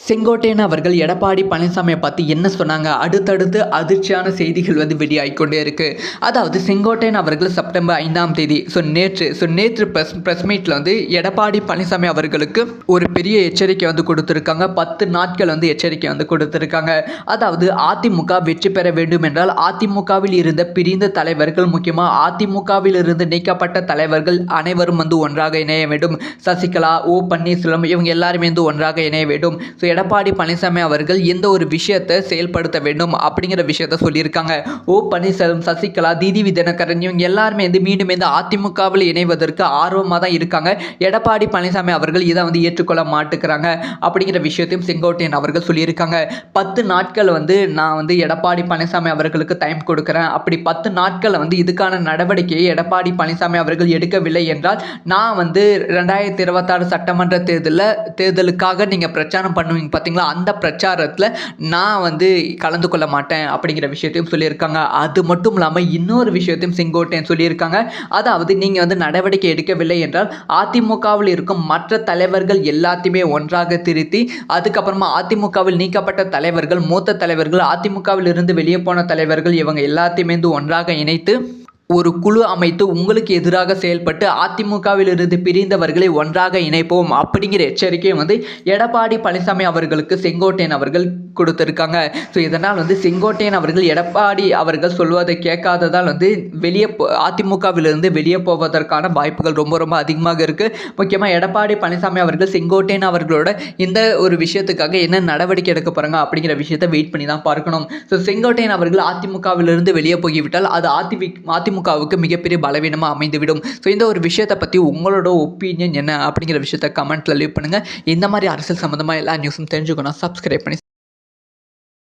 செங்கோட்டையன் அவர்கள் எடப்பாடி பழனிசாமியை பற்றி என்ன சொன்னாங்க? அடுத்தடுத்து அதிர்ச்சியான செய்திகள் வெளியாகிக்கொண்டே இருக்குது. அதாவது செங்கோட்டையன் அவர்கள் செப்டம்பர் 5ஆம் தேதி நேற்று ப்ரெஸ் மீட்டில் எடப்பாடி பழனிசாமி அவர்களுக்கு ஒரு பெரிய எச்சரிக்கை கொடுத்துருக்காங்க. 10 நாட்கள் எச்சரிக்கை கொடுத்துருக்காங்க. அதாவது அதிமுக வெற்றி பெற வேண்டும் என்றால் அதிமுகவில் இருந்த பிரிந்த தலைவர்கள், முக்கியமாக அதிமுகவில் இருந்து நீக்கப்பட்ட தலைவர்கள் அனைவரும் ஒன்றாக இணைய வேண்டும். சசிகலா, ஓ பன்னீர்செல்வம் இவங்க எல்லாருமே ஒன்றாக இணைய வேண்டும். எடப்பாடி பழனிசாமி அவர்கள் இந்த ஒரு விஷயத்தை செயல்படுத்த வேண்டும் அப்படிங்கிற விஷயத்தை சொல்லியிருக்காங்க. ஓ பன்னீர்செல்வம், சசிகலா, டிடிவி தினகரன் இவங்க எல்லாருமே மீண்டும் அதிமுகவில் இணைவதற்கு ஆர்வமாக தான் இருக்காங்க. எடப்பாடி பழனிசாமி அவர்கள் இதை ஏற்றுக்கொள்ள மாட்டுக்கிறாங்க அப்படிங்கிற விஷயத்தையும் செங்கோட்டையன் அவர்கள் சொல்லியிருக்காங்க. 10 நாட்கள் நான் எடப்பாடி பழனிசாமி அவர்களுக்கு டைம் கொடுக்குறேன். அப்படி 10 நாட்கள் இதுக்கான நடவடிக்கையை எடப்பாடி பழனிசாமி அவர்கள் எடுக்கவில்லை என்றால் நான் 2026 சட்டமன்ற தேர்தலுக்காக நீங்கள் பிரச்சாரம் பண்ணுவீங்க பார்த்தீங்களா, அந்த பிரச்சாரத்தில் நான் கலந்து கொள்ள மாட்டேன் அப்படிங்கிற விஷயத்தையும் சொல்லியிருக்காங்க. அது மட்டும் இல்லாமல் இன்னொரு விஷயத்தையும் செங்கோட்டையன் சொல்லியிருக்காங்க. அதாவது நீங்கள் நடவடிக்கை எடுக்கவில்லை என்றால் அதிமுகவில் இருக்கும் மற்ற தலைவர்கள் எல்லாத்தையுமே ஒன்றாக திருத்தி, அதுக்கப்புறமா அதிமுகவில் நீக்கப்பட்ட தலைவர்கள், மூத்த தலைவர்கள், அதிமுகவில் இருந்து வெளியே போன தலைவர்கள் இவங்க எல்லாத்தையுமே ஒன்றாக இணைத்து ஒரு குழு அமைத்து உங்களுக்கு எதிராக செயல்பட்டு அதிமுகவில் இருந்து பிரிந்தவர்களை ஒன்றாக இணைப்போம் அப்படிங்கிற எச்சரிக்கையை எடப்பாடி பழனிசாமி அவர்களுக்கு செங்கோட்டையன் அவர்கள் கொடுத்திருக்காங்க. ஸோ இதனால் செங்கோட்டையன் அவர்கள் எடப்பாடி அவர்கள் சொல்வதை கேட்காததால் அதிமுகவிலிருந்து வெளியே போவதற்கான வாய்ப்புகள் ரொம்ப ரொம்ப அதிகமாக இருக்குது. முக்கியமாக எடப்பாடி பழனிசாமி அவர்கள் செங்கோட்டையன் அவர்களோட இந்த ஒரு விஷயத்துக்காக என்ன நடவடிக்கை எடுக்க போகிறாங்க அப்படிங்கிற விஷயத்தை வெயிட் பண்ணி தான் பார்க்கணும். ஸோ செங்கோட்டையன் அவர்கள் அதிமுகவிலிருந்து வெளியே போய்விட்டால் அது அதிமுகவுக்கு மிகப்பெரிய பலவீனமாக அமைந்துவிடும். ஸோ இந்த ஒரு விஷயத்தை பற்றி உங்களோட ஒப்பீனியன் என்ன அப்படிங்கிற விஷயத்தை கமெண்ட்டில் லீவ் பண்ணுங்கள். இந்த மாதிரி அரசியல் சம்மந்தமாக எல்லா நியூஸும் தெரிஞ்சுக்கணும். சப்ஸ்கிரைப் பண்ணி